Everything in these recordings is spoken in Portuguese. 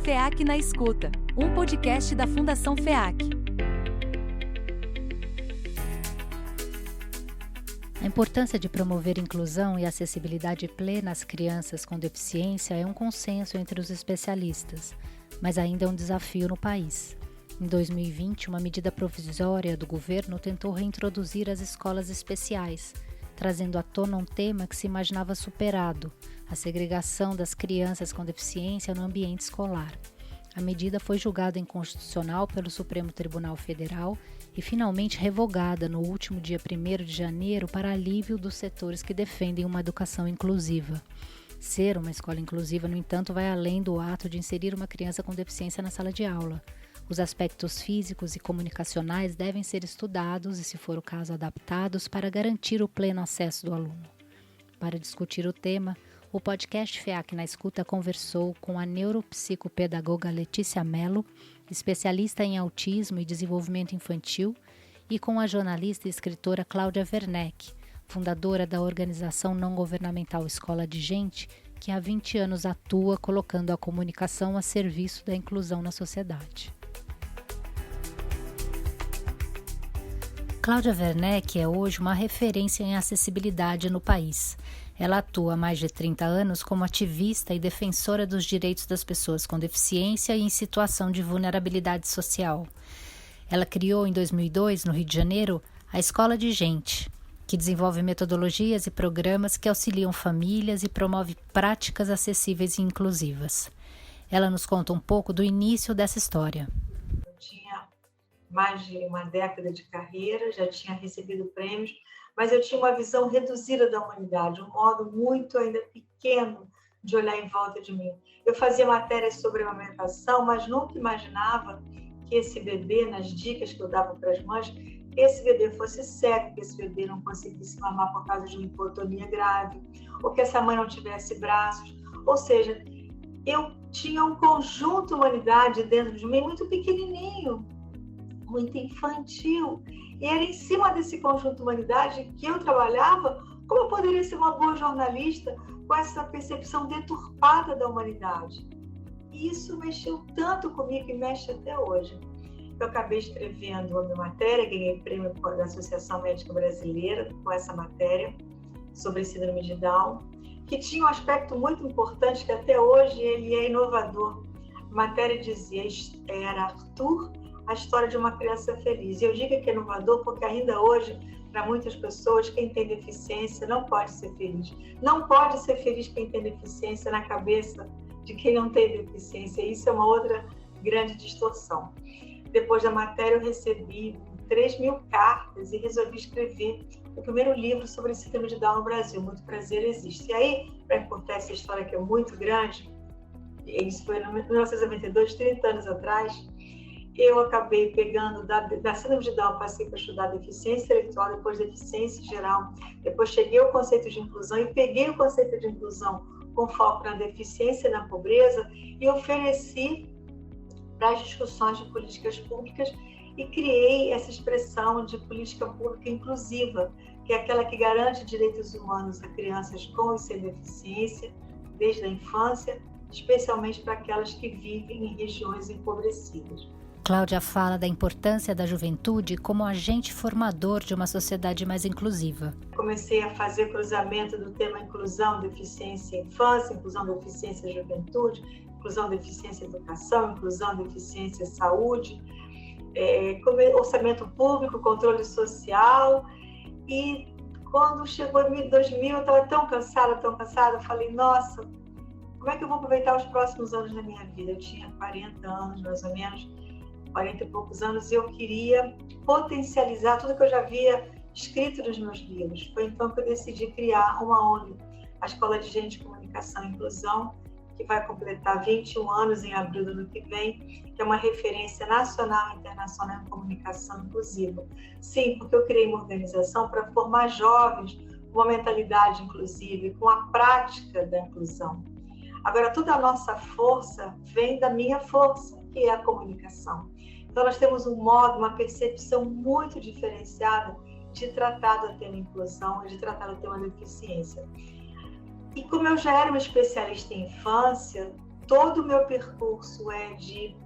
FEAC na Escuta, um podcast da Fundação FEAC. A importância de promover inclusão e acessibilidade plena às crianças com deficiência é um consenso entre os especialistas, mas ainda é um desafio no país. Em 2020, uma medida provisória do governo tentou reintroduzir as escolas especiais, trazendo à tona um tema que se imaginava superado, a segregação das crianças com deficiência no ambiente escolar. A medida foi julgada inconstitucional pelo Supremo Tribunal Federal e finalmente revogada no último dia 1º de janeiro para alívio dos setores que defendem uma educação inclusiva. Ser uma escola inclusiva, no entanto, vai além do ato de inserir uma criança com deficiência na sala de aula. Os aspectos físicos e comunicacionais devem ser estudados e, se for o caso, adaptados para garantir o pleno acesso do aluno. Para discutir o tema, o podcast FEAC na Escuta conversou com a neuropsicopedagoga Letícia Mello, especialista em autismo e desenvolvimento infantil, e com a jornalista e escritora Cláudia Werneck, fundadora da organização não-governamental Escola de Gente, que há 20 anos atua colocando a comunicação a serviço da inclusão na sociedade. Cláudia Werneck é hoje uma referência em acessibilidade no país. Ela atua há mais de 30 anos como ativista e defensora dos direitos das pessoas com deficiência e em situação de vulnerabilidade social. Ela criou em 2002, no Rio de Janeiro, a Escola de Gente, que desenvolve metodologias e programas que auxiliam famílias e promove práticas acessíveis e inclusivas. Ela nos conta um pouco do início dessa história. Eu tinha mais de uma década de carreira, já tinha recebido prêmios, mas eu tinha uma visão reduzida da humanidade, um modo muito ainda pequeno de olhar em volta de mim. Eu fazia matérias sobre amamentação, mas nunca imaginava que esse bebê, nas dicas que eu dava para as mães, que esse bebê fosse cego, que esse bebê não conseguisse mamar por causa de uma hipotonia grave, ou que essa mãe não tivesse braços. Ou seja, eu tinha um conjunto humanidade dentro de mim muito pequenininho, muito infantil. E era em cima desse conjunto humanidade que eu trabalhava, como eu poderia ser uma boa jornalista com essa percepção deturpada da humanidade. E isso mexeu tanto comigo e mexe até hoje. Eu acabei escrevendo a minha matéria, ganhei prêmio da Associação Médica Brasileira com essa matéria sobre síndrome de Down, que tinha um aspecto muito importante que até hoje ele é inovador. A matéria dizia, era Arthur, a história de uma criança feliz. E eu digo que é inovador porque ainda hoje, para muitas pessoas, quem tem deficiência não pode ser feliz. Não pode ser feliz quem tem deficiência na cabeça de quem não tem deficiência. Isso é uma outra grande distorção. Depois da matéria, eu recebi 3.000 cartas e resolvi escrever o primeiro livro sobre síndrome de Down no Brasil, Muito Prazer Existe. E aí, para encurtar essa história que é muito grande, isso foi em 1992, 30 anos atrás, eu acabei pegando da síndrome de Down, passei para estudar deficiência intelectual, depois deficiência geral, depois cheguei ao conceito de inclusão e peguei o conceito de inclusão com foco na deficiência e na pobreza e ofereci para as discussões de políticas públicas e criei essa expressão de política pública inclusiva, que é aquela que garante direitos humanos a crianças com e sem deficiência, desde a infância, especialmente para aquelas que vivem em regiões empobrecidas. Cláudia fala da importância da juventude como agente formador de uma sociedade mais inclusiva. Comecei a fazer cruzamento do tema inclusão, deficiência e infância, inclusão, deficiência e juventude, inclusão, deficiência e educação, inclusão, deficiência e saúde, orçamento público, controle social. E quando chegou em 2000, eu estava tão cansada, eu falei, nossa, como é que eu vou aproveitar os próximos anos da minha vida? Eu tinha 40 anos, mais ou menos, 40 e poucos anos, e eu queria potencializar tudo que eu já havia escrito nos meus livros. Foi então que eu decidi criar uma ONG, a Escola de Gente, Comunicação e Inclusão, que vai completar 21 anos em abril do ano que vem, que é uma referência nacional e internacional em comunicação inclusiva. Sim, porque eu criei uma organização para formar jovens com uma mentalidade inclusiva e com a prática da inclusão. Agora, toda a nossa força vem da minha força, que é a comunicação. Então, nós temos um modo, uma percepção muito diferenciada de tratar do tema inclusão e de tratar do tema deficiência. E como eu já era uma especialista em infância, todo o meu percurso é de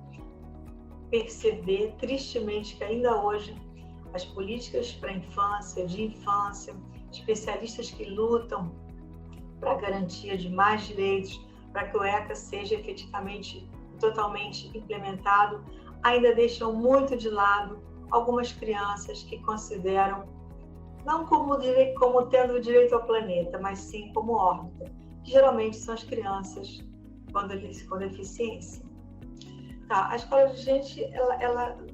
perceber, tristemente, que ainda hoje as políticas para a infância, de infância, especialistas que lutam para a garantia de mais direitos, para que o ECA seja efetivamente, totalmente implementado, ainda deixam muito de lado algumas crianças que consideram, não como tendo direito ao planeta, mas sim como órbita, que geralmente são as crianças com deficiência. Tá, a Escola de Gente,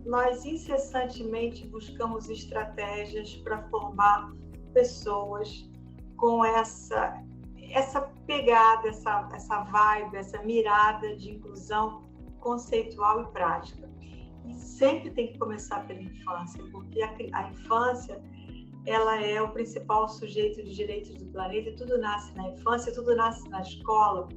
nós incessantemente buscamos estratégias para formar pessoas com essa pegada, essa vibe, essa mirada de inclusão conceitual e prática. E sempre tem que começar pela infância, porque a infância, ela é o principal sujeito de direitos do planeta, e tudo nasce na infância, tudo nasce na escola.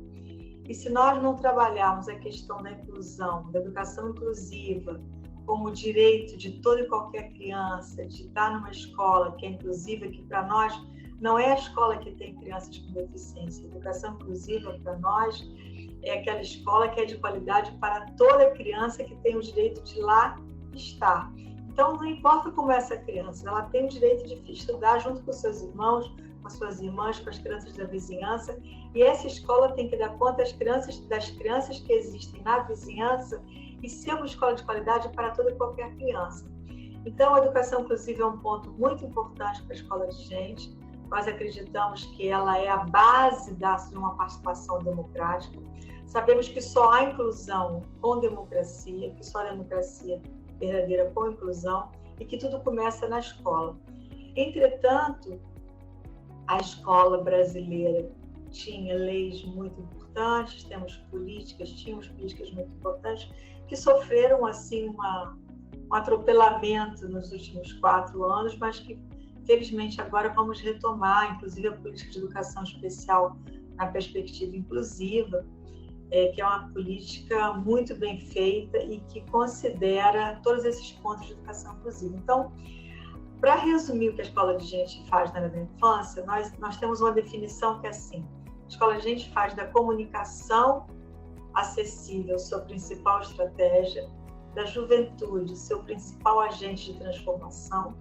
E se nós não trabalharmos a questão da inclusão, da educação inclusiva, como direito de toda e qualquer criança, de estar numa escola que é inclusiva, que para nós não é a escola que tem crianças com deficiência. A educação inclusiva para nós é aquela escola que é de qualidade para toda criança que tem o direito de lá estar. Então, não importa como é essa criança, ela tem o direito de estudar junto com seus irmãos, com as suas irmãs, com as crianças da vizinhança, e essa escola tem que dar conta das crianças que existem na vizinhança e ser uma escola de qualidade para toda e qualquer criança. Então, a educação inclusiva é um ponto muito importante para a Escola de Gente. Nós acreditamos que ela é a base de uma participação democrática. Sabemos que só há inclusão com democracia, que só há democracia verdadeira com inclusão, e que tudo começa na escola. Entretanto, a escola brasileira tinha leis muito importantes, tínhamos políticas muito importantes, que sofreram assim um atropelamento nos últimos 4 anos, mas que, felizmente, agora vamos retomar, inclusive a política de educação especial na perspectiva inclusiva, que é uma política muito bem feita e que considera todos esses pontos de educação inclusiva. Então, para resumir o que a Escola de Gente faz na área da infância, nós temos uma definição que é assim: a Escola de Gente faz da comunicação acessível sua principal estratégia, da juventude seu principal agente de transformação,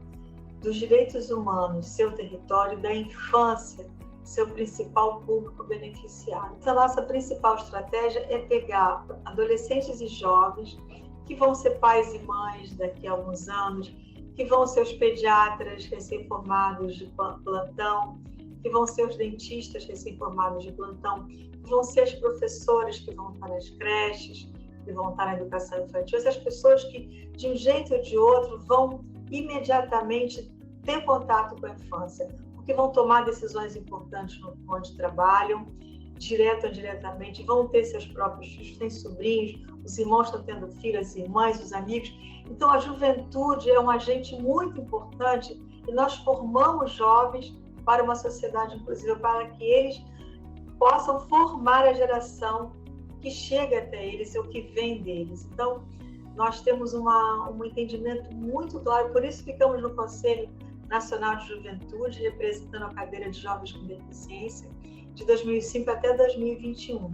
dos direitos humanos seu território, da infância seu principal público beneficiário. Essa nossa principal estratégia é pegar adolescentes e jovens que vão ser pais e mães daqui a alguns anos, que vão ser os pediatras recém-formados de plantão, que vão ser os dentistas recém-formados de plantão, que vão ser as professoras que vão estar nas creches, que vão estar na educação infantil, essas pessoas que, de um jeito ou de outro, vão imediatamente ter contato com a infância, porque vão tomar decisões importantes onde trabalham, direto ou indiretamente, vão ter seus próprios filhos, têm sobrinhos, os irmãos estão tendo filhas, as irmãs, os amigos. Então, a juventude é um agente muito importante e nós formamos jovens para uma sociedade inclusiva, para que eles possam formar a geração que chega até eles ou que vem deles. Então, nós temos um entendimento muito claro, por isso ficamos no Conselho Nacional de Juventude, representando a cadeira de jovens com deficiência, de 2005 até 2021.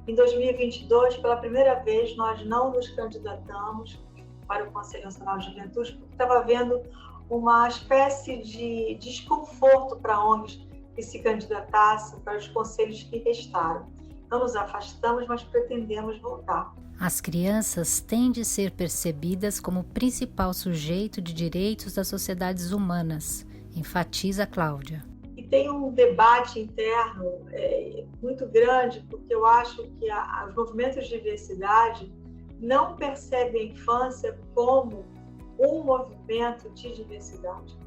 Em 2022, pela primeira vez, nós não nos candidatamos para o Conselho Nacional de Juventude, porque estava havendo uma espécie de desconforto para ONGs que se candidatassem para os conselhos que restaram. Não nos afastamos, mas pretendemos voltar. As crianças têm de ser percebidas como principal sujeito de direitos das sociedades humanas, enfatiza Cláudia. E tem um debate interno muito grande, porque eu acho que os movimentos de diversidade não percebem a infância como um movimento de diversidade.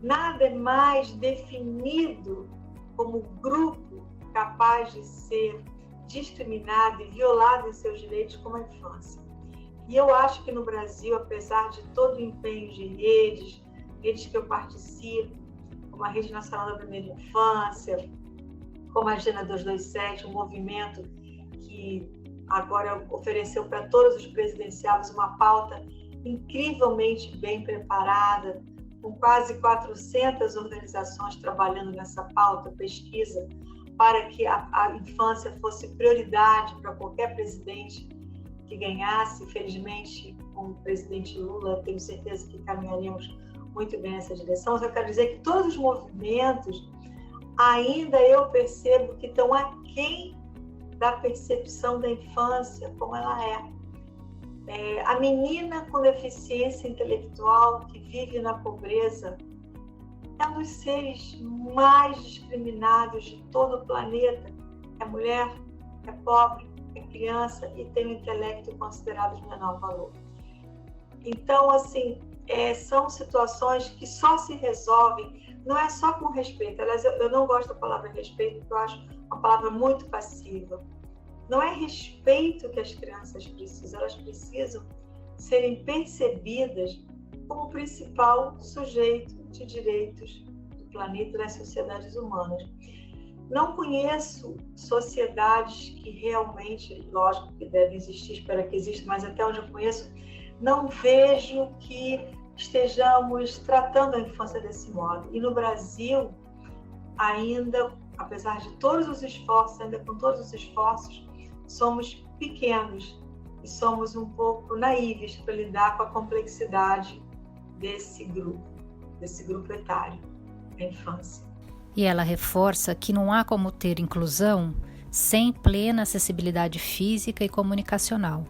Nada é mais definido como grupo capaz de ser discriminado e violado em seus direitos como a infância. E eu acho que no Brasil, apesar de todo o empenho de redes que eu participo, como a Rede Nacional da Primeira Infância, como a Agenda 227, um movimento que agora ofereceu para todos os presidenciáveis uma pauta incrivelmente bem preparada, com quase 400 organizações trabalhando nessa pauta, pesquisa para que a infância fosse prioridade para qualquer presidente que ganhasse. Felizmente, com o presidente Lula, tenho certeza que caminharemos muito bem nessa direção. Só quero dizer que todos os movimentos, ainda eu percebo que estão aquém da percepção da infância como ela é. A menina com deficiência intelectual que vive na pobreza é um dos seres mais discriminados de todo o planeta. É mulher, é pobre, é criança e tem um intelecto considerado de menor valor. Então, assim, são situações que só se resolvem, não é só com respeito. Aliás, eu não gosto da palavra respeito, porque eu acho uma palavra muito passiva. Não é respeito que as crianças precisam, elas precisam serem percebidas como o principal sujeito de direitos do planeta e das sociedades humanas. Não conheço sociedades que realmente, lógico que devem existir, espero que existam, mas até onde eu conheço, não vejo que estejamos tratando a infância desse modo. E no Brasil, ainda, apesar de todos os esforços, ainda com todos os esforços, somos pequenos e somos um pouco naíves para lidar com a complexidade desse grupo etário, a infância. E ela reforça que não há como ter inclusão sem plena acessibilidade física e comunicacional.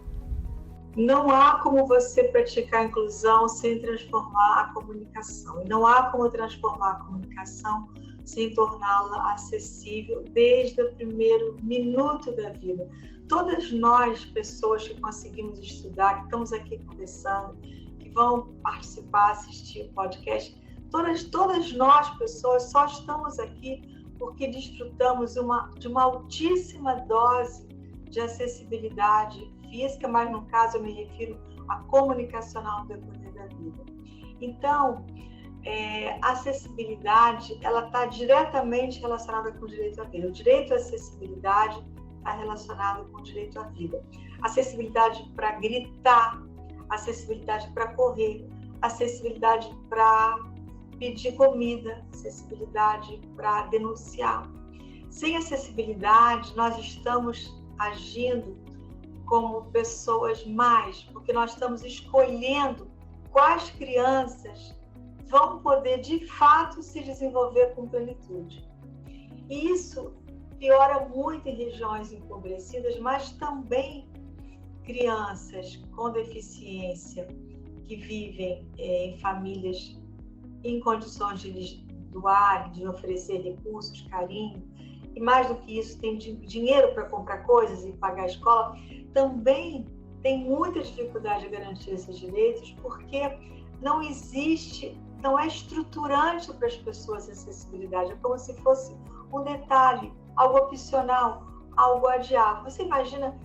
Não há como você praticar a inclusão sem transformar a comunicação. E não há como transformar a comunicação sem torná-la acessível desde o primeiro minuto da vida. Todas nós, pessoas que conseguimos estudar, que estamos aqui conversando, que vão participar, assistir o podcast, todas nós, pessoas, só estamos aqui porque desfrutamos de uma altíssima dose de acessibilidade física, mas no caso eu me refiro à comunicacional no decorrer da vida. Então, a acessibilidade, ela está diretamente relacionada com o direito à vida. O direito à acessibilidade está relacionado com o direito à vida. Acessibilidade para gritar, acessibilidade para correr, acessibilidade para pedir comida, acessibilidade para denunciar. Sem acessibilidade, nós estamos agindo como pessoas mais, porque nós estamos escolhendo quais crianças vão poder, de fato, se desenvolver com plenitude. E isso piora muito em regiões empobrecidas, mas também crianças com deficiência que vivem em famílias em condições de lhes doar, de oferecer recursos, carinho, e mais do que isso, tem dinheiro para comprar coisas e pagar a escola, também tem muita dificuldade de garantir esses direitos, porque não existe, não é estruturante para as pessoas a acessibilidade, é como se fosse um detalhe, algo opcional, algo adiado. Você imagina,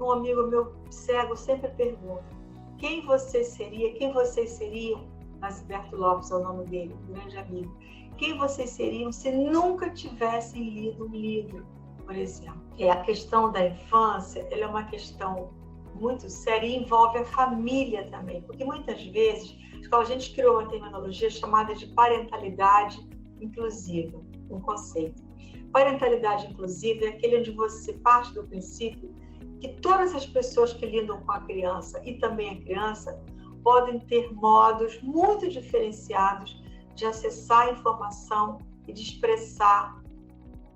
um amigo meu cego sempre pergunta, quem vocês seriam, Nasciberto Lopes é o nome dele, um grande amigo, quem vocês seriam se nunca tivessem lido um livro, por exemplo? A questão da infância, ela é uma questão muito séria e envolve a família também, porque muitas vezes a gente criou uma terminologia chamada de parentalidade inclusiva, um conceito. Parentalidade inclusiva é aquele onde você parte do princípio que todas as pessoas que lidam com a criança e também a criança podem ter modos muito diferenciados de acessar a informação e de expressar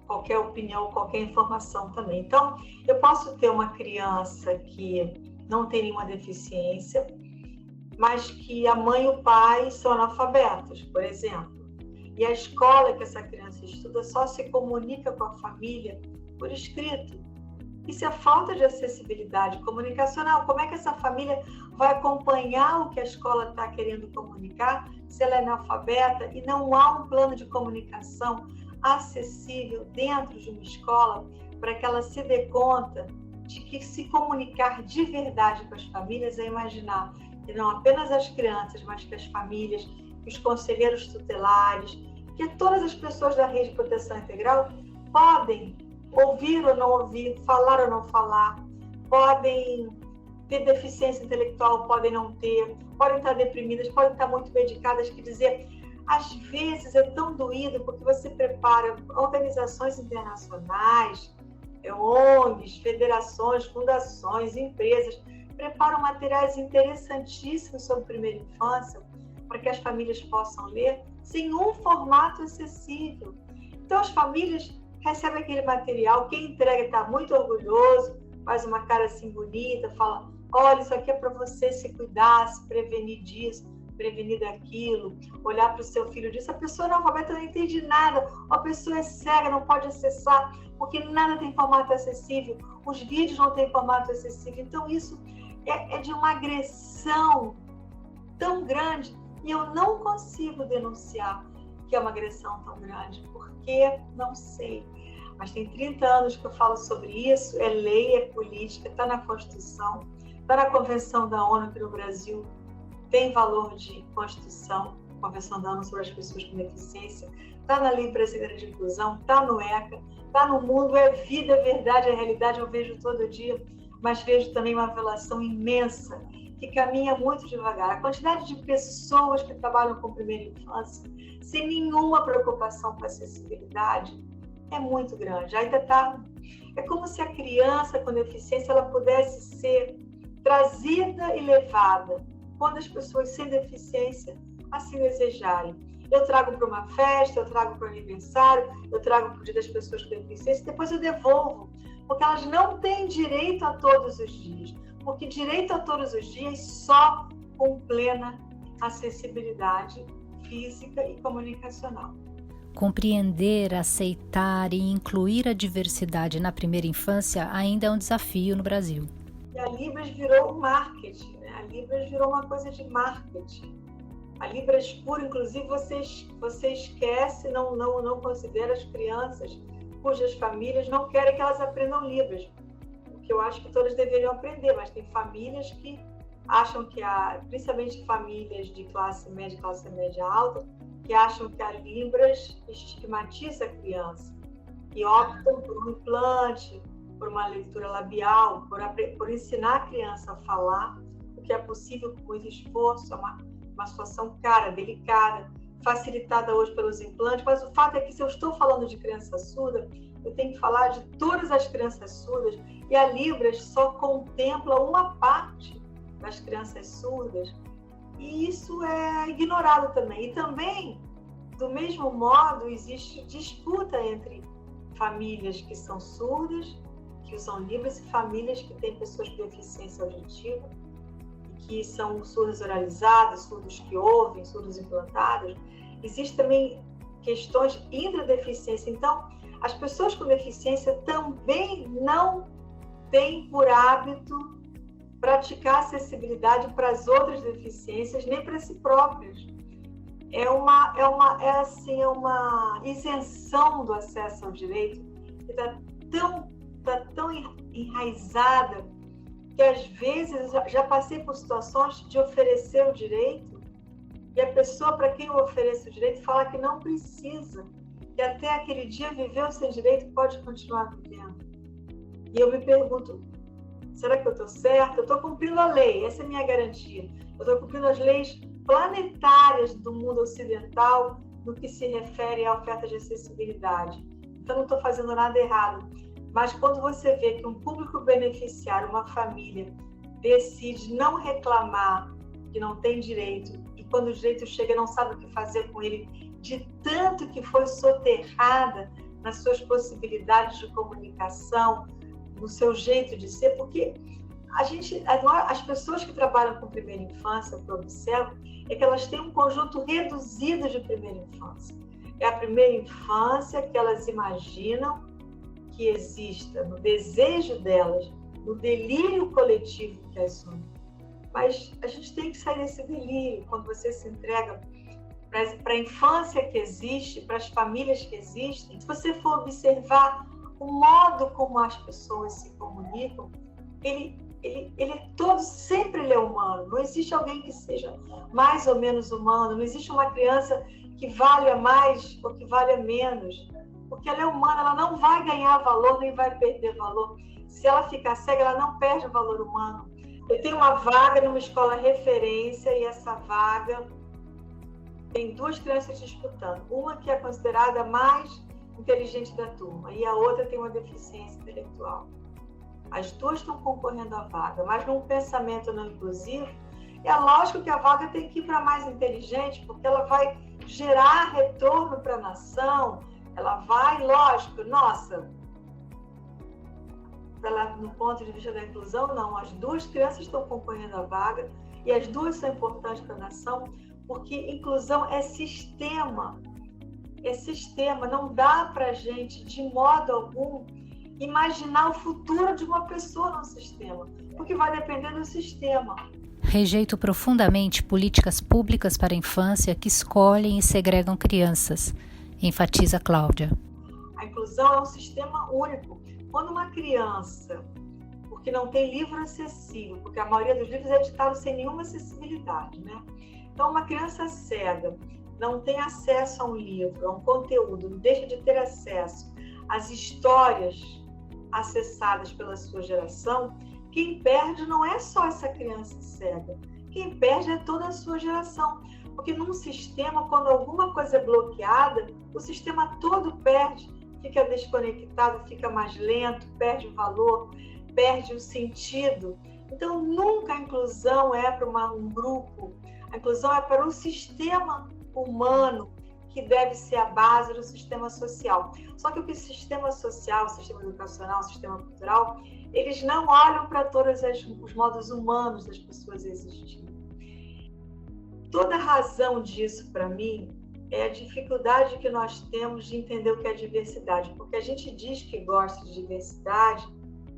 qualquer opinião, qualquer informação também. Então, eu posso ter uma criança que não tem nenhuma deficiência, mas que a mãe e o pai são analfabetos, por exemplo. E a escola que essa criança estuda só se comunica com a família por escrito. Isso é falta de acessibilidade comunicacional. Como é que essa família vai acompanhar o que a escola está querendo comunicar se ela é analfabeta e não há um plano de comunicação acessível dentro de uma escola para que ela se dê conta de que se comunicar de verdade com as famílias é imaginar que não apenas as crianças, mas que as famílias, que os conselheiros tutelares, que todas as pessoas da rede de proteção integral podem ouvir ou não ouvir, falar ou não falar, podem ter deficiência intelectual, podem não ter, podem estar deprimidas, podem estar muito medicadas, quer dizer, às vezes é tão doído, porque você prepara organizações internacionais, ONGs, federações, fundações, empresas, preparam materiais interessantíssimos sobre primeira infância, para que as famílias possam ler, sem um formato acessível. Então, as famílias recebem aquele material, quem entrega está muito orgulhoso, faz uma cara assim bonita, fala, olha, isso aqui é para você se cuidar, se prevenir disso, prevenir daquilo, olhar para o seu filho disso. A pessoa analfabeta não entende nada, a pessoa é cega, não pode acessar, porque nada tem formato acessível, os vídeos não têm formato acessível. Então, isso é de uma agressão tão grande, e eu não consigo denunciar que é uma agressão tão grande, porque não sei. Mas tem 30 anos que eu falo sobre isso, é lei, é política, está na Constituição, está na Convenção da ONU, que no Brasil tem valor de Constituição, Convenção da ONU sobre as pessoas com deficiência, está na Lei Brasileira de Inclusão, está no ECA, está no mundo, é vida, é verdade, é realidade, eu vejo todo dia, mas vejo também uma violação imensa, que caminha muito devagar. A quantidade de pessoas que trabalham com primeira infância, sem nenhuma preocupação com a acessibilidade, é muito grande. Ainda está... É como se a criança com deficiência ela pudesse ser trazida e levada quando as pessoas sem deficiência assim desejarem. Eu trago para uma festa, eu trago para o aniversário, eu trago para o dia das pessoas com deficiência, depois eu devolvo, porque elas não têm direito a todos os dias. Porque direito a todos os dias só com plena acessibilidade física e comunicacional. Compreender, aceitar e incluir a diversidade na primeira infância ainda é um desafio no Brasil. E a Libras virou um marketing, né? A Libras virou uma coisa de marketing. A Libras pura, inclusive, você esquece, não considera as crianças cujas famílias não querem que elas aprendam Libras. Que eu acho que todas deveriam aprender, mas tem famílias que acham que principalmente famílias de classe média alta, que acham que a Libras estigmatiza a criança e optam por um implante, por uma leitura labial, por ensinar a criança a falar, o que é possível com muito esforço, é uma situação cara, delicada, facilitada hoje pelos implantes, mas o fato é que se eu estou falando de criança surda, eu tenho que falar de todas as crianças surdas, e a Libras só contempla uma parte das crianças surdas, e isso é ignorado também. E também, do mesmo modo, existe disputa entre famílias que são surdas, que usam Libras, e famílias que têm pessoas com deficiência auditiva, e que são surdas oralizadas, surdos que ouvem, surdos implantados. Existem também questões intradeficiência. Então, as pessoas com deficiência também não têm por hábito praticar acessibilidade para as outras deficiências, nem para si próprias. É uma isenção do acesso ao direito que está tão enraizada que às vezes já passei por situações de oferecer o direito e a pessoa para quem eu ofereço o direito fala que não precisa, que até aquele dia viveu sem direito pode continuar vivendo. E eu me pergunto, será que eu estou certa? Eu estou cumprindo a lei, essa é a minha garantia. Eu estou cumprindo as leis planetárias do mundo ocidental no que se refere à oferta de acessibilidade. Então, não estou fazendo nada errado. Mas quando você vê que um público beneficiário, uma família, decide não reclamar que não tem direito, e quando o direito chega não sabe o que fazer com ele, de tanto que foi soterrada nas suas possibilidades de comunicação, no seu jeito de ser, porque as pessoas que trabalham com primeira infância, o que eu observo, é que elas têm um conjunto reduzido de primeira infância. É a primeira infância que elas imaginam que exista no desejo delas, no delírio coletivo que as une. Mas a gente tem que sair desse delírio quando você se entrega para a infância que existe, para as famílias que existem. Se você for observar o modo como as pessoas se comunicam, ele todo sempre ele é humano. Não existe alguém que seja mais ou menos humano, não existe uma criança que valha mais ou que valha menos, porque ela é humana, ela não vai ganhar valor nem vai perder valor. Se ela ficar cega, ela não perde o valor humano. Eu tenho uma vaga numa escola referência e essa vaga tem duas crianças disputando. Uma que é considerada a mais inteligente da turma e a outra tem uma deficiência intelectual. As duas estão concorrendo à vaga, mas num pensamento não inclusivo, é lógico que a vaga tem que ir para a mais inteligente, porque ela vai gerar retorno para a nação, ela vai, lógico, nossa, no ponto de vista da inclusão, não, as duas crianças estão concorrendo à vaga e as duas são importantes para a nação, porque inclusão é sistema, não dá para a gente, de modo algum, imaginar o futuro de uma pessoa no sistema, porque vai depender do sistema. Rejeito profundamente políticas públicas para a infância que escolhem e segregam crianças, enfatiza Cláudia. A inclusão é um sistema único. Quando uma criança, porque não tem livro acessível, porque a maioria dos livros é editado sem nenhuma acessibilidade, né? Então, uma criança cega não tem acesso a um livro, a um conteúdo, não deixa de ter acesso às histórias acessadas pela sua geração, quem perde não é só essa criança cega, quem perde é toda a sua geração. Porque num sistema, quando alguma coisa é bloqueada, o sistema todo perde, fica desconectado, fica mais lento, perde o valor, perde o sentido. Então, nunca a inclusão é para um grupo, a inclusão é para o sistema humano, que deve ser a base do sistema social. Só que o sistema social, o sistema educacional, o sistema cultural, eles não olham para todos os modos humanos das pessoas existirem. Toda a razão disso, para mim, é a dificuldade que nós temos de entender o que é diversidade, porque a gente diz que gosta de diversidade,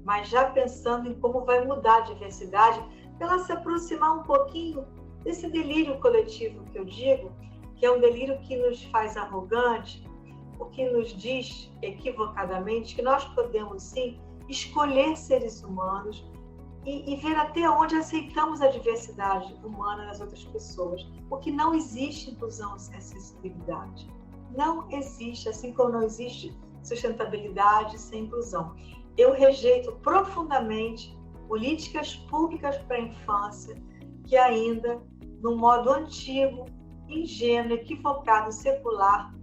mas já pensando em como vai mudar a diversidade, para ela se aproximar um pouquinho desse delírio coletivo que eu digo, que é um delírio que nos faz arrogante, o que nos diz equivocadamente que nós podemos sim escolher seres humanos e ver até onde aceitamos a diversidade humana nas outras pessoas, porque não existe inclusão sem acessibilidade. Não existe, assim como não existe sustentabilidade sem inclusão. Eu rejeito profundamente políticas públicas para a infância que ainda, no modo antigo, ingênuo, equivocado, secular,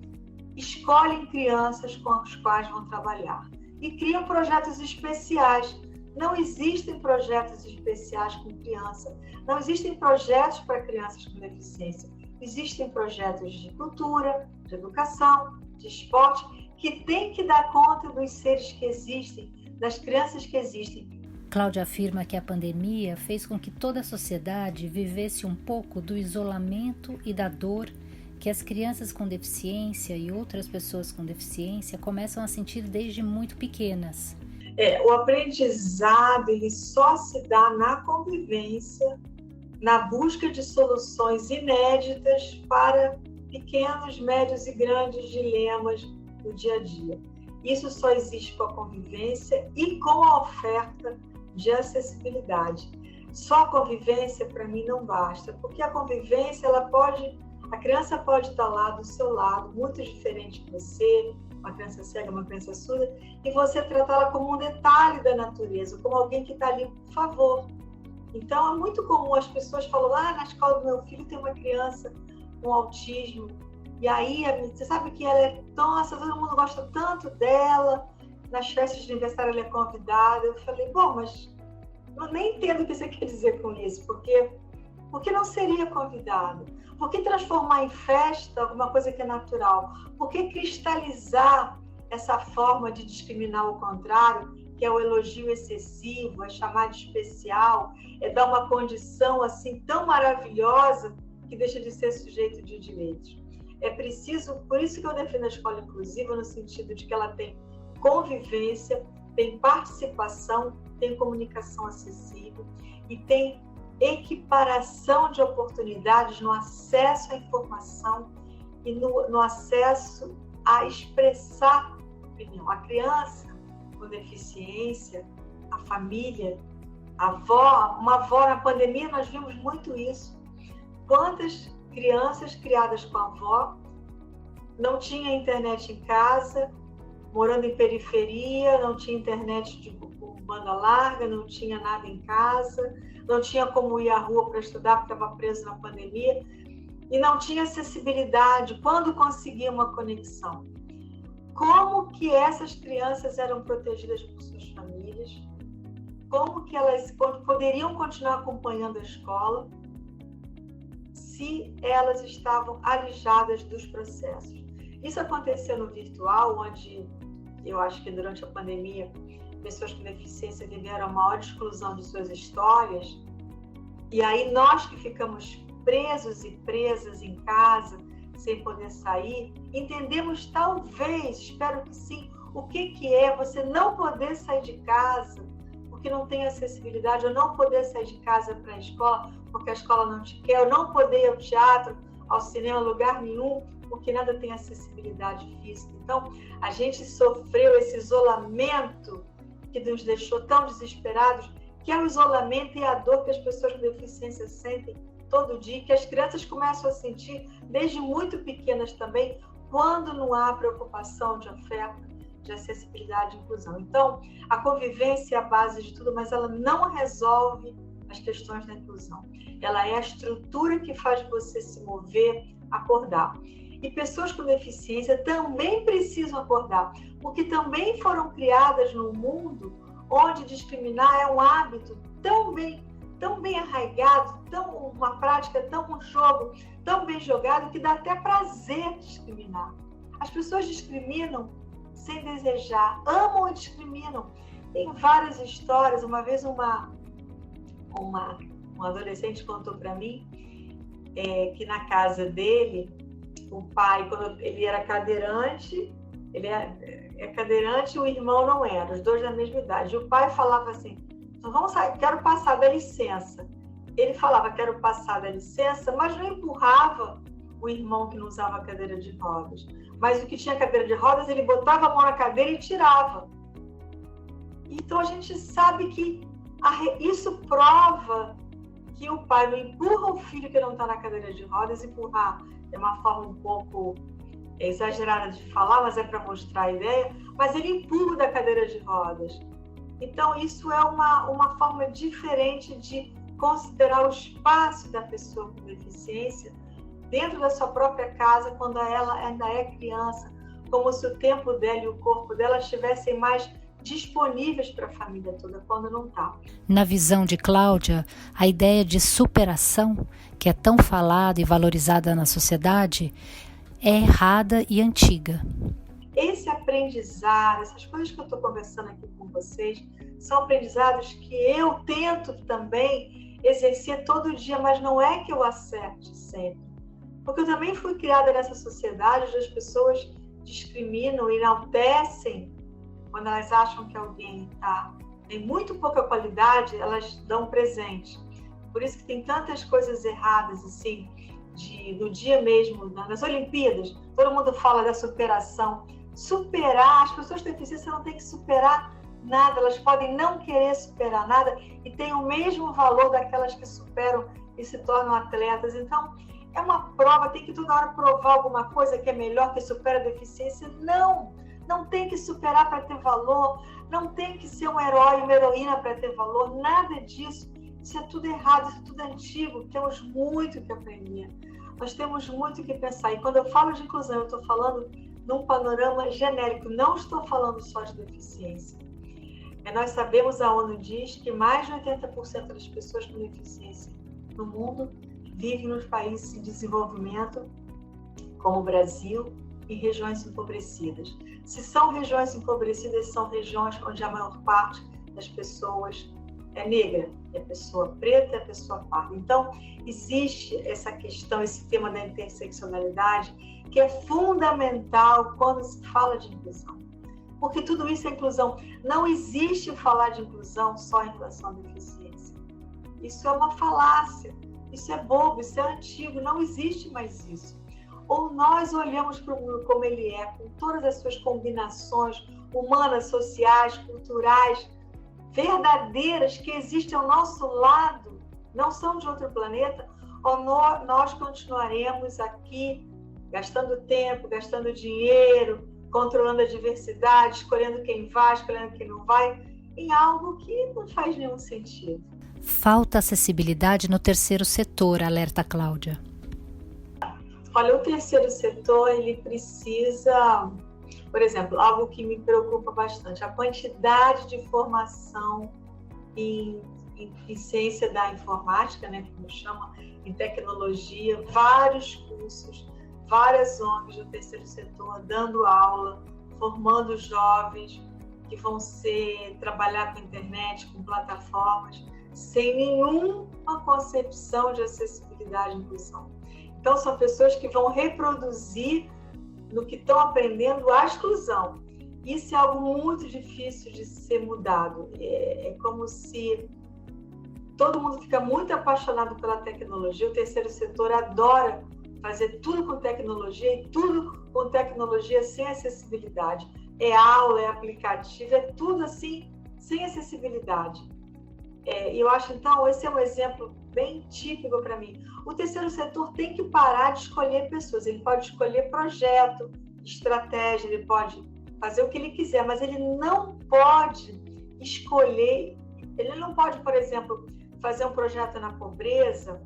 escolhem crianças com as quais vão trabalhar e criam projetos especiais. Não existem projetos especiais com criança, não existem projetos para crianças com deficiência. Existem projetos de cultura, de educação, de esporte, que têm que dar conta dos seres que existem, das crianças que existem. Cláudia afirma que a pandemia fez com que toda a sociedade vivesse um pouco do isolamento e da dor que as crianças com deficiência e outras pessoas com deficiência começam a sentir desde muito pequenas. O aprendizado ele só se dá na convivência, na busca de soluções inéditas para pequenos, médios e grandes dilemas do dia a dia. Isso só existe com a convivência e com a oferta de acessibilidade. Só a convivência, para mim, não basta, porque a convivência, a criança pode estar lá do seu lado, muito diferente de você, uma criança cega, uma criança surda, e você tratá-la como um detalhe da natureza, como alguém que está ali, por favor. Então, é muito comum as pessoas falam, na escola do meu filho tem uma criança com autismo, e aí, você sabe que ela é, nossa, todo mundo gosta tanto dela, nas festas de aniversário ela é convidada. Eu falei, bom, mas eu nem entendo o que você quer dizer com isso, porque não seria convidado? Por que transformar em festa alguma coisa que é natural? Por que cristalizar essa forma de discriminar o contrário, que é o elogio excessivo, é chamar de especial, é dar uma condição assim tão maravilhosa que deixa de ser sujeito de direitos? É preciso, por isso que eu defendo a escola inclusiva, no sentido de que ela tem convivência, tem participação, tem comunicação acessível e tem equiparação de oportunidades no acesso à informação e no acesso a expressar opinião. A criança com deficiência, a família, a avó, uma avó na pandemia, nós vimos muito isso. Quantas crianças criadas com a avó não tinha internet em casa, morando em periferia, não tinha internet de banda larga, não tinha nada em casa, não tinha como ir à rua para estudar porque estava preso na pandemia. e não tinha acessibilidade quando conseguia uma conexão. Como que essas crianças eram protegidas por suas famílias? Como que elas poderiam continuar acompanhando a escola se elas estavam alijadas dos processos? Isso aconteceu no virtual, onde eu acho que durante a pandemia pessoas com deficiência viveram a maior exclusão de suas histórias, e aí nós que ficamos presos e presas em casa, sem poder sair, entendemos talvez, espero que sim, o que é você não poder sair de casa porque não tem acessibilidade, ou não poder sair de casa para a escola porque a escola não te quer, ou não poder ir ao teatro, ao cinema, lugar nenhum, porque nada tem acessibilidade física. Então, a gente sofreu esse isolamento que nos deixou tão desesperados, que é o isolamento e a dor que as pessoas com deficiência sentem todo dia, que as crianças começam a sentir desde muito pequenas também, quando não há preocupação de oferta, de acessibilidade e inclusão. Então, a convivência é a base de tudo, mas ela não resolve as questões da inclusão. Ela é a estrutura que faz você se mover, acordar. E pessoas com deficiência também precisam acordar, porque também foram criadas num mundo onde discriminar é um hábito tão bem arraigado, uma prática, um jogo tão bem jogado, que dá até prazer discriminar. As pessoas discriminam sem desejar, amam e discriminam. Tem várias histórias. Uma vez um adolescente contou para mim que na casa dele, o pai, quando ele era cadeirante, ele é cadeirante e o irmão não era, os dois da mesma idade. E o pai falava assim: então vamos sair, quero passar, dá licença. Ele falava: quero passar, dá licença, mas não empurrava o irmão que não usava cadeira de rodas. Mas o que tinha cadeira de rodas, ele botava a mão na cadeira e tirava. Então a gente sabe que isso prova que o pai não empurra o filho que não está na cadeira de rodas. Empurrar é uma forma um pouco exagerada de falar, mas é para mostrar a ideia, mas ele empurra da cadeira de rodas. Então isso é uma forma diferente de considerar o espaço da pessoa com deficiência dentro da sua própria casa, quando ela ainda é criança, como se o tempo dela e o corpo dela estivessem mais disponíveis para a família toda, quando não está. Na visão de Cláudia, a ideia de superação, que é tão falada e valorizada na sociedade, é errada e antiga. Esse aprendizado, essas coisas que eu estou conversando aqui com vocês, são aprendizados que eu tento também exercer todo dia, mas não é que eu acerte sempre. Porque eu também fui criada nessa sociedade onde as pessoas discriminam, enaltecem quando elas acham que alguém tem muito pouca qualidade, elas dão presente. Por isso que tem tantas coisas erradas, assim, no dia mesmo, nas Olimpíadas, todo mundo fala da superação. Superar, as pessoas com deficiência não têm que superar nada, elas podem não querer superar nada e tem o mesmo valor daquelas que superam e se tornam atletas. Então, é uma prova, tem que toda hora provar alguma coisa que é melhor, que supera a deficiência. Não tem que superar para ter valor, não tem que ser um herói, uma heroína para ter valor, nada disso. Isso é tudo errado, isso é tudo antigo, temos muito que aprender. Nós temos muito que pensar. E quando eu falo de inclusão, eu estou falando num panorama genérico, não estou falando só de deficiência. Nós sabemos, a ONU diz que mais de 80% das pessoas com deficiência no mundo vivem nos países em desenvolvimento, como o Brasil, em regiões empobrecidas. Se são regiões empobrecidas, são regiões onde a maior parte das pessoas é negra, é pessoa preta, é pessoa parda. Então, existe essa questão, esse tema da interseccionalidade, que é fundamental quando se fala de inclusão. Porque tudo isso é inclusão. Não existe falar de inclusão só em relação à deficiência. Isso é uma falácia, isso é bobo, isso é antigo, não existe mais isso. Ou nós olhamos para o mundo como ele é, com todas as suas combinações humanas, sociais, culturais, verdadeiras, que existem ao nosso lado, não são de outro planeta, ou nós continuaremos aqui gastando tempo, gastando dinheiro, controlando a diversidade, escolhendo quem vai, escolhendo quem não vai, em algo que não faz nenhum sentido. Falta acessibilidade no terceiro setor, alerta Cláudia. Olha, o terceiro setor, ele precisa, por exemplo, algo que me preocupa bastante, a quantidade de formação em ciência da informática, né, como chama, em tecnologia, vários cursos, várias ONGs do terceiro setor dando aula, formando jovens que vão trabalhar com internet, com plataformas, sem nenhuma concepção de acessibilidade e inclusão. Então, são pessoas que vão reproduzir no que estão aprendendo a exclusão. Isso é algo muito difícil de ser mudado. É como se todo mundo fica muito apaixonado pela tecnologia. O terceiro setor adora fazer tudo com tecnologia e tudo com tecnologia sem acessibilidade. É aula, é aplicativo, é tudo assim, sem acessibilidade. E eu acho, então, esse é um exemplo bem típico para mim. O terceiro setor tem que parar de escolher pessoas. Ele pode escolher projeto, estratégia, ele pode fazer o que ele quiser, mas ele não pode escolher, ele não pode, por exemplo, fazer um projeto na pobreza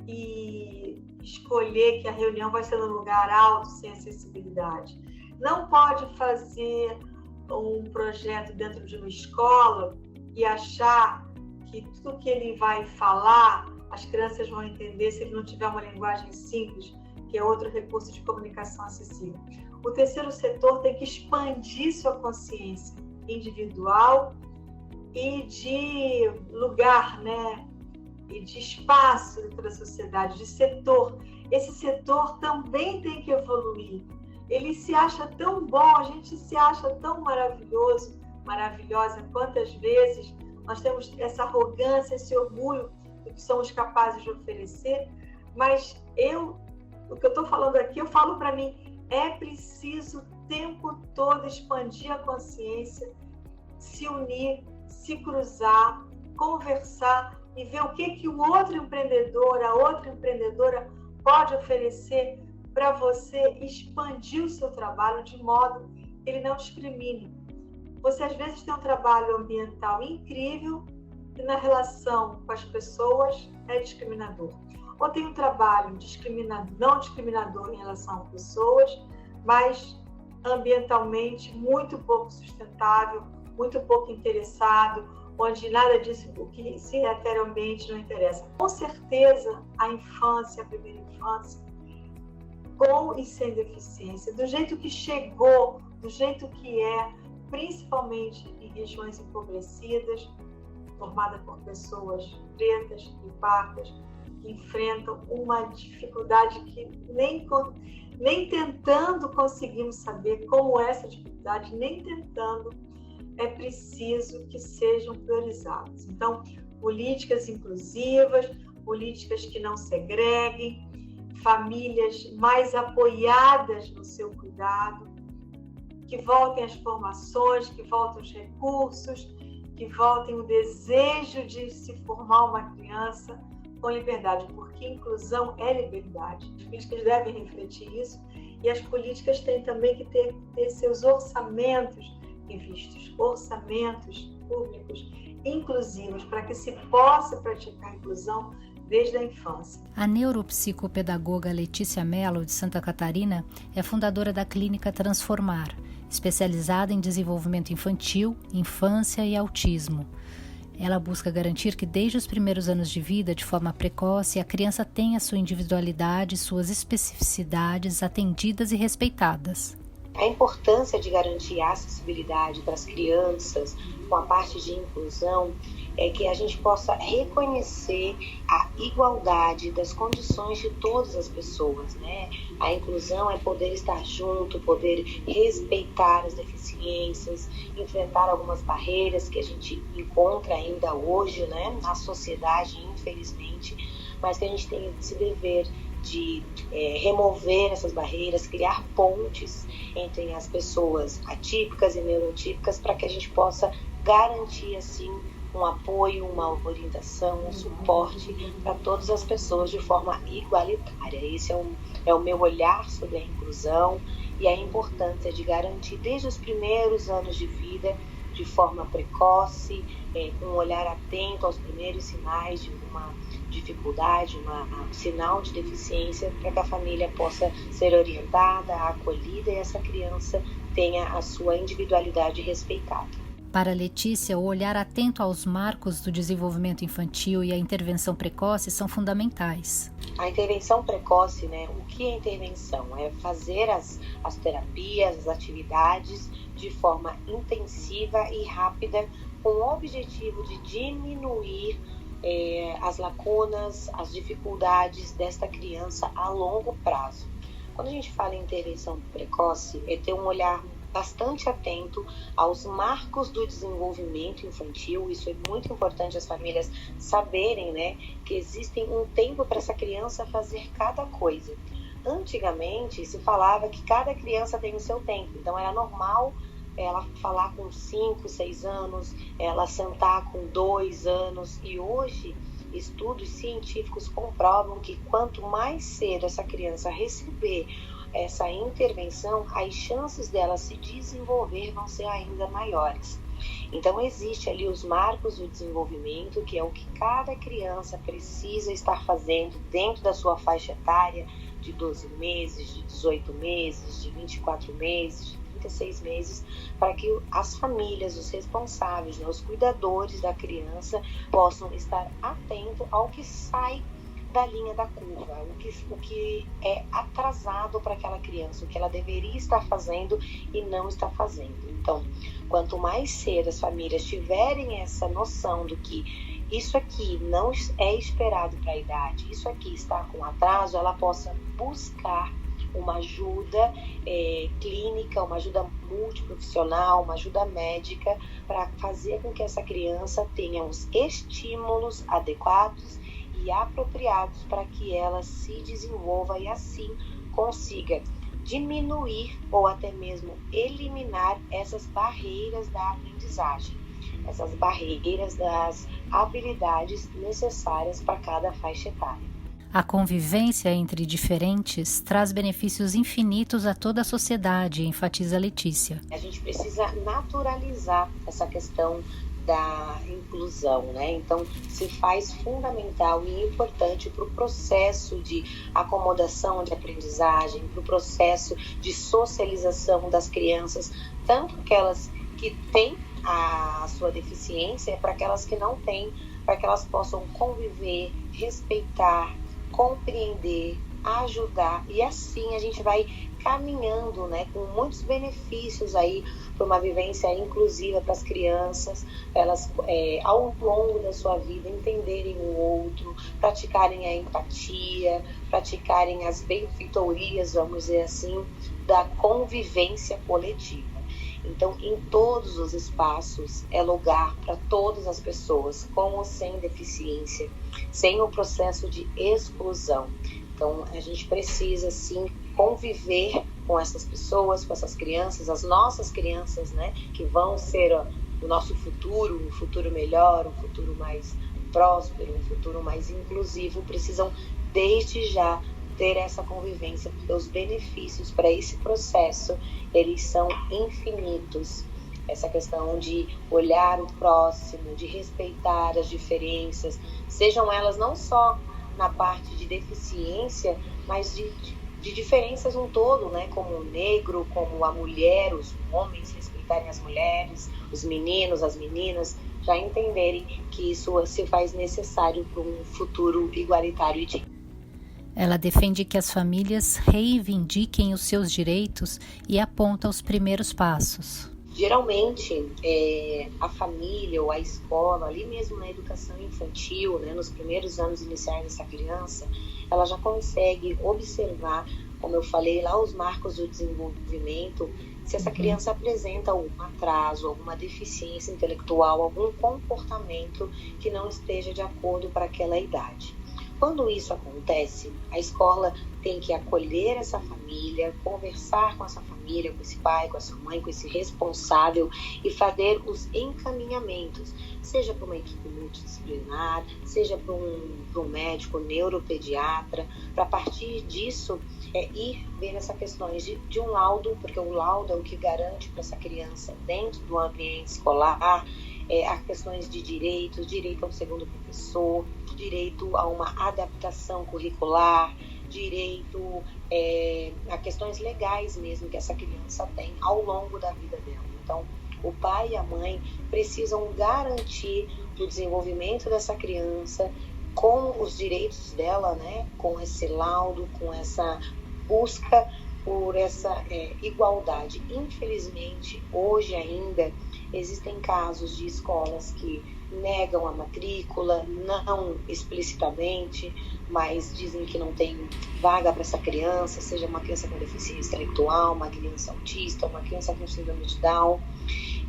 e escolher que a reunião vai ser num lugar alto, sem acessibilidade. Não pode fazer um projeto dentro de uma escola e achar que tudo que ele vai falar, as crianças vão entender se ele não tiver uma linguagem simples, que é outro recurso de comunicação acessível. O terceiro setor tem que expandir sua consciência individual e de lugar, né? E de espaço dentro da sociedade, de setor. Esse setor também tem que evoluir. Ele se acha tão bom, a gente se acha tão maravilhoso, maravilhosa. Quantas vezes nós temos essa arrogância, esse orgulho do que somos capazes de oferecer, mas o que eu estou falando aqui, eu falo para mim, é preciso o tempo todo expandir a consciência, se unir, se cruzar, conversar e ver o que o outro empreendedor, a outra empreendedora pode oferecer para você expandir o seu trabalho de modo que ele não discrimine. Você, às vezes, tem um trabalho ambiental incrível e na relação com as pessoas é discriminador. Ou tem um trabalho não discriminador em relação a pessoas, mas ambientalmente muito pouco sustentável, muito pouco interessado, onde nada disso, o que se refere ao ambiente, não interessa. Com certeza, a infância, a primeira infância, com e sem deficiência, do jeito que chegou, do jeito que é, principalmente em regiões empobrecidas, formada por pessoas pretas e pardas, que enfrentam uma dificuldade que nem tentando conseguimos saber como é essa dificuldade, nem tentando, é preciso que sejam priorizadas. Então, políticas inclusivas, políticas que não segreguem, famílias mais apoiadas no seu cuidado, que voltem as formações, que voltem os recursos, que voltem o desejo de se formar uma criança com liberdade, porque inclusão é liberdade. As políticas devem refletir isso e as políticas têm também que ter seus orçamentos revistos, orçamentos públicos inclusivos, para que se possa praticar a inclusão desde a infância. A neuropsicopedagoga Letícia Mello, de Santa Catarina, é fundadora da Clínica Transformar, especializada em desenvolvimento infantil, infância e autismo. Ela busca garantir que desde os primeiros anos de vida, de forma precoce, a criança tenha sua individualidade e suas especificidades atendidas e respeitadas. A importância de garantir a acessibilidade para as crianças com a parte de inclusão é que a gente possa reconhecer a igualdade das condições de todas as pessoas, né? A inclusão é poder estar junto, poder respeitar as deficiências, enfrentar algumas barreiras que a gente encontra ainda hoje, né, na sociedade, infelizmente, mas que a gente tem esse dever de remover essas barreiras, criar pontes entre as pessoas atípicas e neurotípicas para que a gente possa garantir, assim, um apoio, uma orientação, um suporte para todas as pessoas de forma igualitária. Esse é o meu olhar sobre a inclusão e a importância de garantir desde os primeiros anos de vida, de forma precoce, um olhar atento aos primeiros sinais de uma dificuldade, um sinal de deficiência, para que a família possa ser orientada, acolhida e essa criança tenha a sua individualidade respeitada. Para Letícia, o olhar atento aos marcos do desenvolvimento infantil e a intervenção precoce são fundamentais. A intervenção precoce, né? O que é intervenção? É fazer as terapias, as atividades de forma intensiva e rápida, com o objetivo de diminuir as lacunas, as dificuldades desta criança a longo prazo. Quando a gente fala em intervenção precoce, é ter um olhar bastante atento aos marcos do desenvolvimento infantil. Isso é muito importante as famílias saberem, né, que existem um tempo para essa criança fazer cada coisa. Antigamente se falava que cada criança tem o seu tempo, então era normal ela falar com 5, 6 anos, ela sentar com 2 anos, e hoje estudos científicos comprovam que quanto mais cedo essa criança receber essa intervenção, as chances dela se desenvolver vão ser ainda maiores. Então, existe ali os marcos do desenvolvimento, que é o que cada criança precisa estar fazendo dentro da sua faixa etária de 12 meses, de 18 meses, de 24 meses, de 36 meses, para que as famílias, os responsáveis, né, os cuidadores da criança possam estar atentos ao que sai da linha da curva, o que é atrasado para aquela criança, o que ela deveria estar fazendo e não está fazendo. Então, quanto mais cedo as famílias tiverem essa noção do que isso aqui não é esperado para a idade, isso aqui está com atraso, ela possa buscar uma ajuda clínica, uma ajuda multiprofissional, uma ajuda médica, para fazer com que essa criança tenha os estímulos adequados e apropriados para que ela se desenvolva e assim consiga diminuir ou até mesmo eliminar essas barreiras da aprendizagem, essas barreiras das habilidades necessárias para cada faixa etária. A convivência entre diferentes traz benefícios infinitos a toda a sociedade, enfatiza Letícia. A gente precisa naturalizar essa questão da inclusão, né? Então, se faz fundamental e importante para o processo de acomodação de aprendizagem, para o processo de socialização das crianças, tanto aquelas que têm a sua deficiência, para aquelas que não têm, para que elas possam conviver, respeitar, compreender, ajudar, e assim a gente vai caminhando, né, com muitos benefícios aí para uma vivência inclusiva para as crianças, elas ao longo da sua vida entenderem o outro, praticarem a empatia, praticarem as benfeitorias, vamos dizer assim, da convivência coletiva. Então, em todos os espaços é lugar para todas as pessoas, com ou sem deficiência, sem o processo de exclusão. Então, a gente precisa, sim, conviver com essas pessoas, com essas crianças, as nossas crianças, né, que vão ser o nosso futuro, um futuro melhor, um futuro mais próspero, um futuro mais inclusivo, precisam desde já ter essa convivência, porque os benefícios para esse processo, eles são infinitos. Essa questão de olhar o próximo, de respeitar as diferenças, sejam elas não só na parte de deficiência, mas de diferenças no todo, né? Como o negro, como a mulher, os homens respeitarem as mulheres, os meninos, as meninas, já entenderem que isso se faz necessário para um futuro igualitário e digno. Ela defende que as famílias reivindiquem os seus direitos e aponta os primeiros passos. Geralmente, a família ou a escola, ali mesmo na educação infantil, né, nos primeiros anos iniciais dessa criança, ela já consegue observar, como eu falei lá, os marcos do desenvolvimento, se essa criança apresenta algum atraso, alguma deficiência intelectual, algum comportamento que não esteja de acordo para aquela idade. Quando isso acontece, a escola tem que acolher essa família, conversar com essa família, com esse pai, com essa mãe, com esse responsável e fazer os encaminhamentos, seja para uma equipe multidisciplinar, seja para um médico neuropediatra, para a partir disso ir ver essas questões de um laudo, porque o laudo é o que garante para essa criança dentro do ambiente escolar, as questões de direito ao segundo professor, direito a uma adaptação curricular, direito a questões legais mesmo que essa criança tem ao longo da vida dela. Então, o pai e a mãe precisam garantir o desenvolvimento dessa criança com os direitos dela, né? Com esse laudo, com essa busca por essa igualdade. Infelizmente, hoje ainda existem casos de escolas que negam a matrícula, não explicitamente, mas dizem que não tem vaga para essa criança, seja uma criança com deficiência intelectual, uma criança autista, uma criança com síndrome de Down.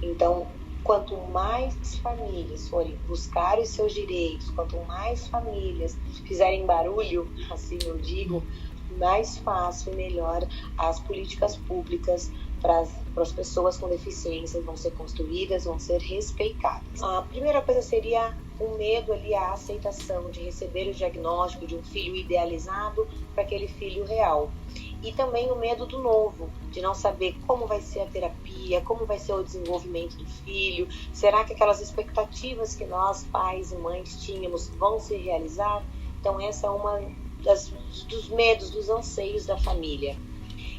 Então, quanto mais famílias forem buscar os seus direitos, quanto mais famílias fizerem barulho, assim eu digo, mais fácil e melhor as políticas públicas para as pessoas com deficiência vão ser construídas, vão ser respeitadas. A primeira coisa seria o medo ali, a aceitação de receber o diagnóstico de um filho idealizado para aquele filho real. E também o medo do novo, de não saber como vai ser a terapia, como vai ser o desenvolvimento do filho, será que aquelas expectativas que nós, pais e mães, tínhamos vão se realizar? Então essa é uma dos medos, dos anseios da família.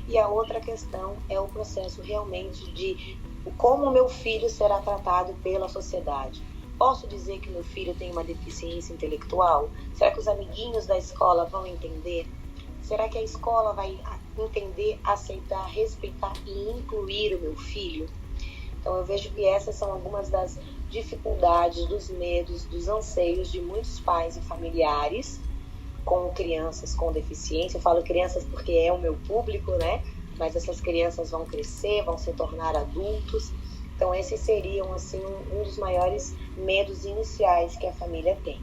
E a outra questão é o processo realmente de como o meu filho será tratado pela sociedade. Posso dizer que meu filho tem uma deficiência intelectual? Será que os amiguinhos da escola vão entender? Será que a escola vai entender, aceitar, respeitar e incluir o meu filho? Então eu vejo que essas são algumas das dificuldades, dos medos, dos anseios de muitos pais e familiares com crianças com deficiência. Eu falo crianças porque é o meu público, né? Mas essas crianças vão crescer, vão se tornar adultos. Então esses seriam assim um dos maiores medos iniciais que a família tem.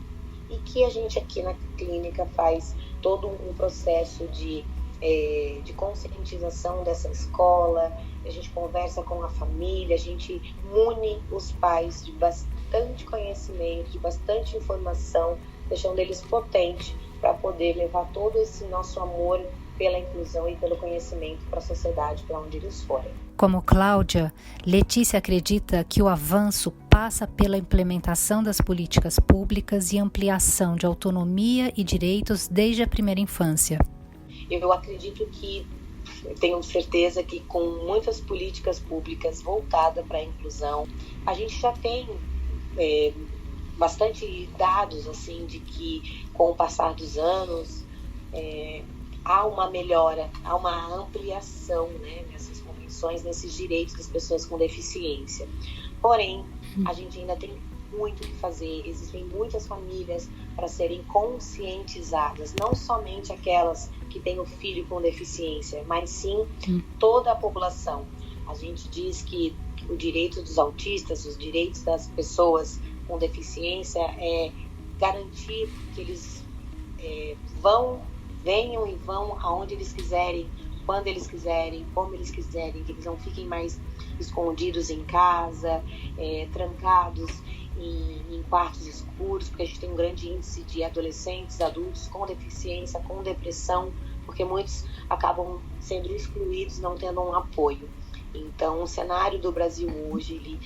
E que a gente aqui na clínica faz todo um processo de conscientização dessa escola, a gente conversa com a família, a gente une os pais de bastante conhecimento, de bastante informação, deixando eles potentes para poder levar todo esse nosso amor pela inclusão e pelo conhecimento para a sociedade, para onde eles forem. Como Cláudia, Letícia acredita que o avanço passa pela implementação das políticas públicas e ampliação de autonomia e direitos desde a primeira infância. Eu acredito que, tenho certeza que com muitas políticas públicas voltadas para a inclusão, a gente já tem bastante dados assim, de que com o passar dos anos há uma melhora, há uma ampliação, né, nessas convenções, nesses direitos das pessoas com deficiência. Porém, a gente ainda tem muito o que fazer, existem muitas famílias para serem conscientizadas, não somente aquelas que têm o filho com deficiência, mas sim toda a população. A gente diz que o direito dos autistas, os direitos das pessoas com deficiência é garantir que eles venham e vão aonde eles quiserem, quando eles quiserem, como eles quiserem, que eles não fiquem mais escondidos em casa, trancados em quartos escuros, porque a gente tem um grande índice de adolescentes, adultos com deficiência, com depressão, porque muitos acabam sendo excluídos, não tendo um apoio. Então, o cenário do Brasil hoje, ele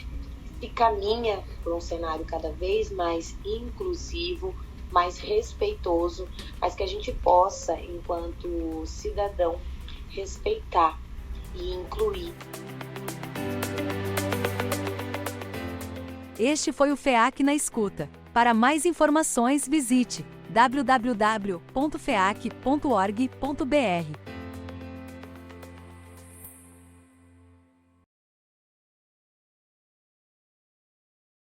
se caminha por um cenário cada vez mais inclusivo, mais respeitoso, mas que a gente possa, enquanto cidadão, respeitar e incluir. Este foi o FEAC na Escuta. Para mais informações, visite www.feac.org.br.